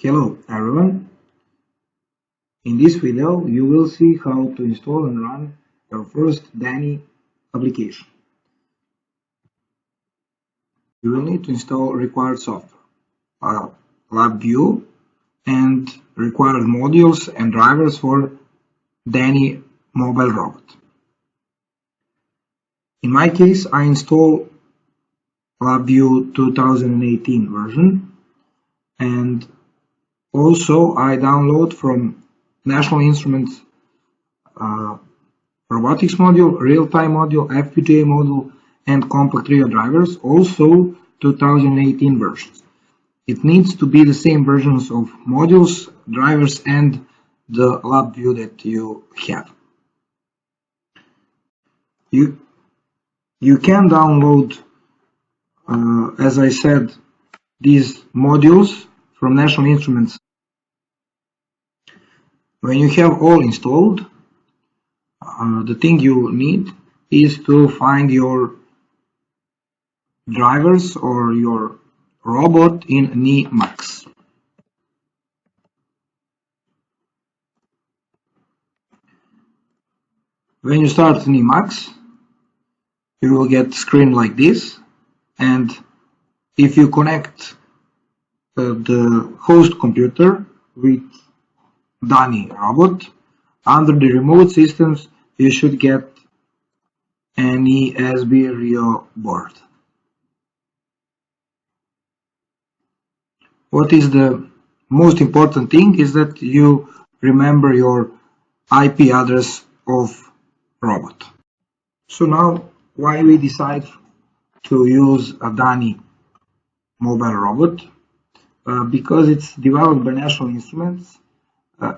Hello everyone, in this video you will see how to install and run your first DaNI application. You will need to install required software, LabVIEW, and required modules and drivers for DaNI mobile robot. In my case, I install LabVIEW 2018 version, and also I download from National Instruments Robotics module, real-time module, FPGA module, and compact trio drivers, also 2018 versions. It needs to be the same versions of modules, drivers, and the LabVIEW that you have. You can download, as I said, these modules from National Instruments. When you have all installed, the thing you need is to find your drivers or your robot in DaNI Max. When you start DaNI Max, you will get a screen like this, and if you connect the host computer with DaNI robot, under the remote systems you should get an Itasdi Rio board. What is the most important thing is that you remember your IP address of robot. So now, why we decide to use a DaNI mobile robot? Because it's developed by National Instruments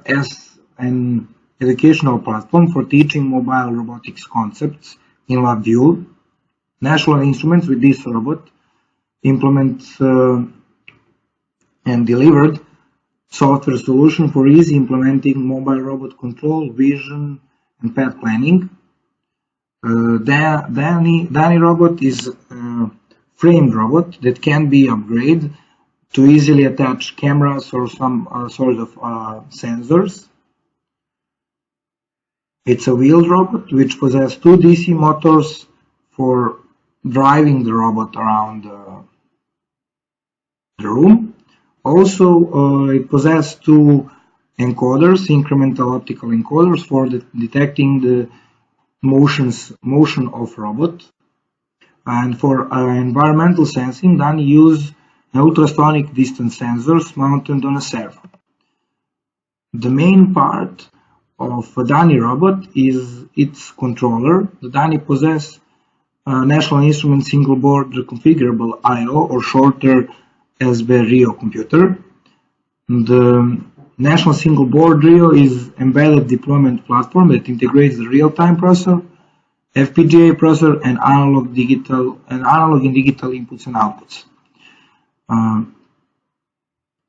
as an educational platform for teaching mobile robotics concepts in LabVIEW. National Instruments with this robot implements and delivered software solution for easy implementing mobile robot control, vision, and path planning. DaNI robot is a framed robot that can be upgraded to easily attach cameras or some sort of sensors. It's a wheeled robot which possesses two DC motors for driving the robot around the room. Also, it possesses two encoders, incremental optical encoders, for detecting the motion of robot. And for environmental sensing, DaNI use ultrasonic distance sensors mounted on a servo. The main part of a DaNI robot is its controller. The DaNI possesses National Instruments single board configurable IO, or shorter SB Rio computer. The National Single Board Rio is embedded deployment platform that integrates the real-time processor, FPGA processor, and analog and digital inputs and outputs.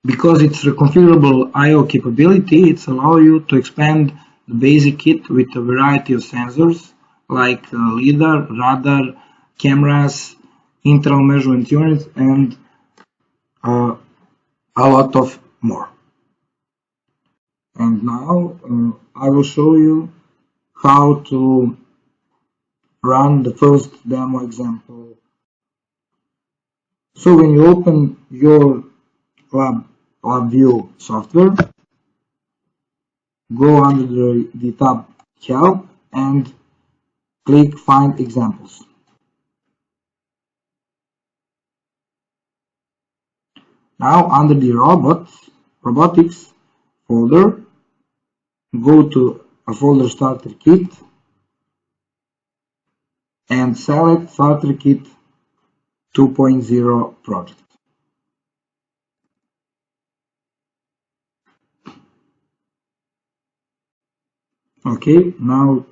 Because it's a configurable I/O capability, it allows you to expand the basic kit with a variety of sensors like LIDAR, radar, cameras, internal measurement units, and a lot of more. And now I will show you how to run the first demo example. So when you open your LabVIEW software, go under the tab Help and click Find Examples. Now under the Robotics folder, go to a folder Starter Kit and select Starter Kit 2.0 project. Okay, now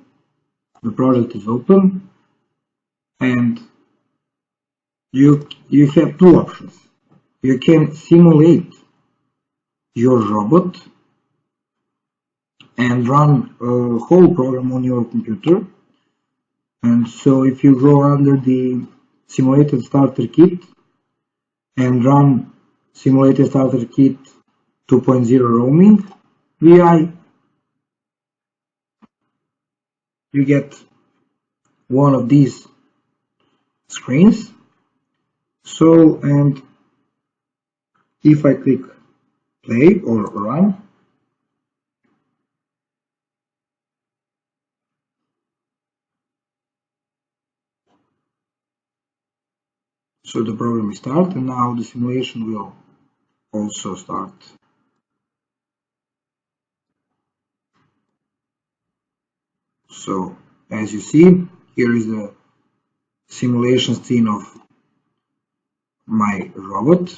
the project is open, and you have two options. You can simulate your robot and run a whole program on your computer. And so if you go under the Simulated Starter Kit and run Simulated Starter Kit 2.0 roaming VI, you get one of these screens. So, and if I click play or run, so the program will start, and now the simulation will also start. So as you see, here is the simulation scene of my robot,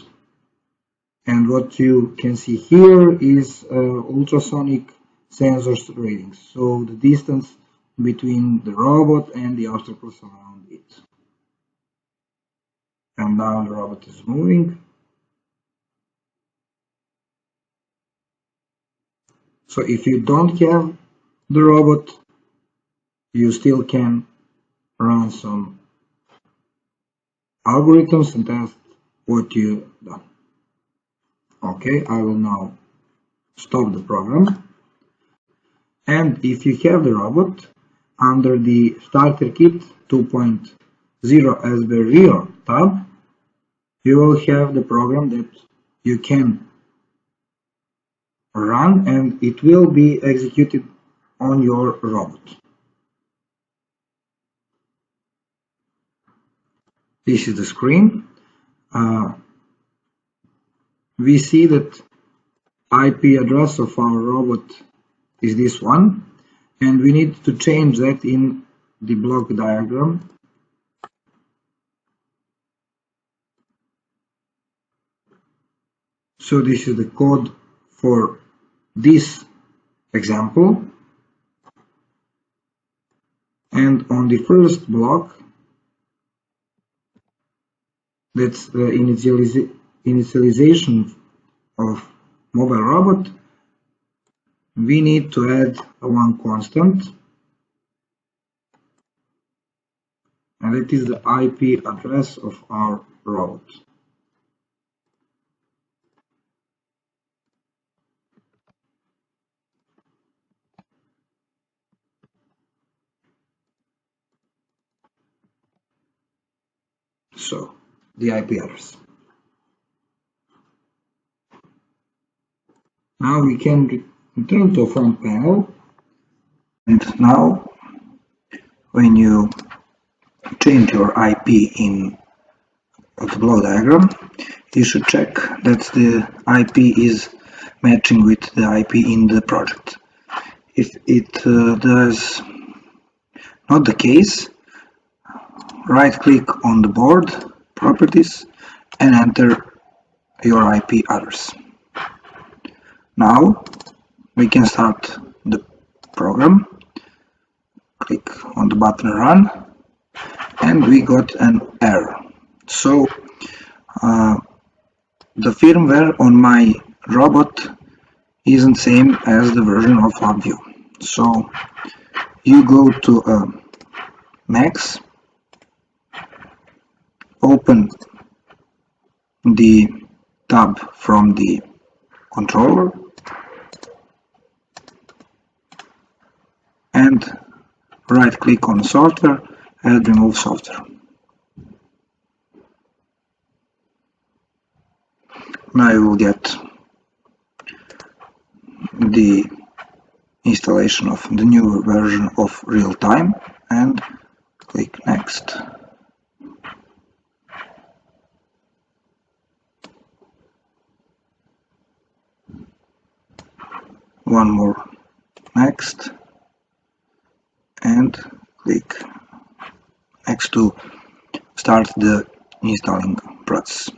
and what you can see here is ultrasonic sensors readings, so the distance between the robot and the obstacles around it. And now the robot is moving. So if you don't have the robot, you still can run some algorithms and test what you done. Okay, I will now stop the program. And if you have the robot, under the Starter Kit 2.0 as the real tab, you will have the program that you can run and it will be executed on your robot. This is the screen. We see that IP address of our robot is this one, and we need to change that in the block diagram. So this is the code for this example, and on the first block, that's the initialization of mobile robot, we need to add one constant, and that is the IP address of our robot. So the IP address. Now we can return to a front panel, and now when you change your IP in the block diagram, you should check that the IP is matching with the IP in the project. If it does not the case, right click on the board, properties, and enter your IP address. Now we can start the program, click on the button run, and we got an error. So the firmware on my robot isn't same as the version of LabVIEW. So you go to Max, open the tab from the controller, and right click on software and remove software. Now you will get the installation of the new version of real time, and click next. One more next, and click next to start the installing process.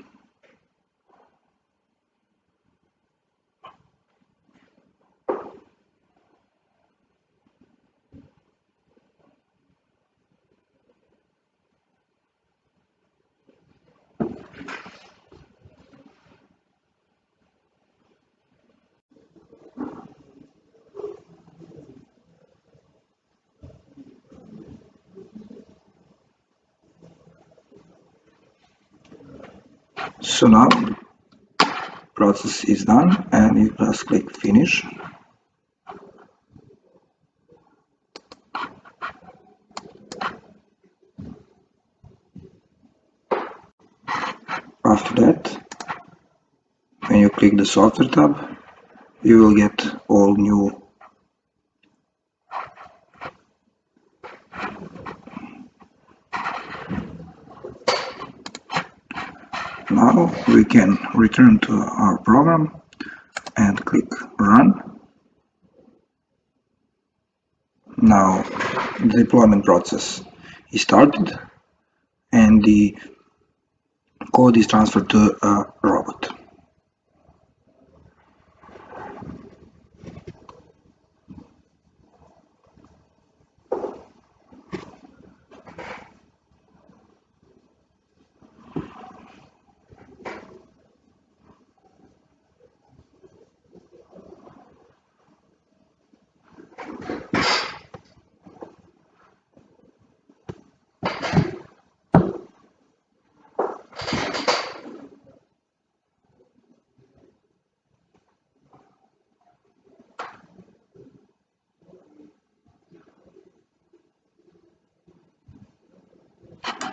So now process is done, and you just click finish. After that, when you click the software tab, you will get all new Now we can return to our program and click run. Now the deployment process is started and the code is transferred to a robot.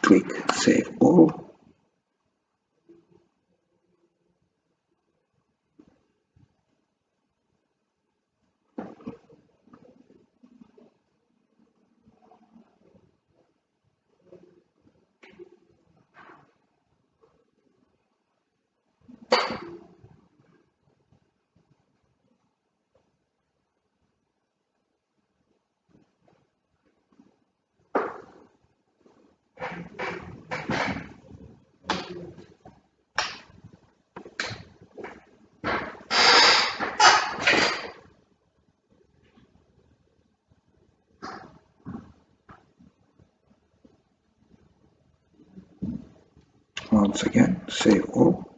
Click Save All. Once again, save all.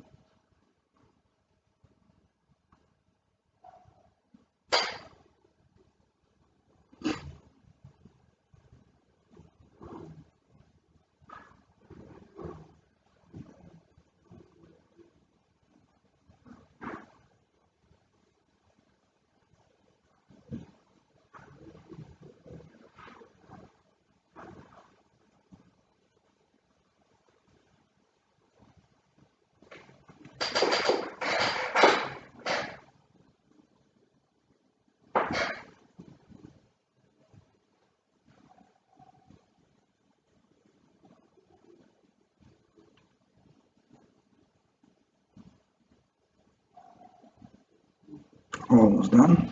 Almost done.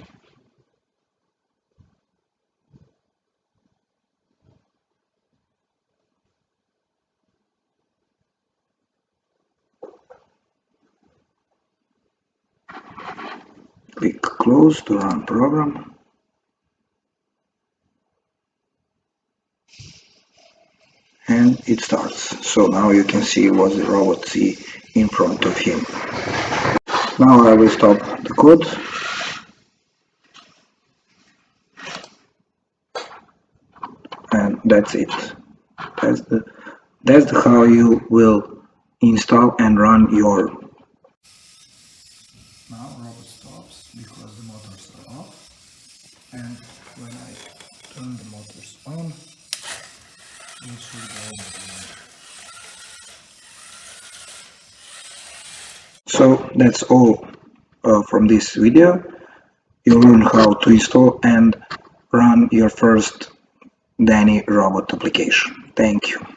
Click Close to run program. And it starts. So now you can see what the robot see in front of him. Now I will stop the code. And that's it. That's how you will install and run your. Now robot stops because the motors are off, and when I turn the motors on, it should go again. So that's all from this video. You learn how to install and run your first DaNI robot application. Thank you.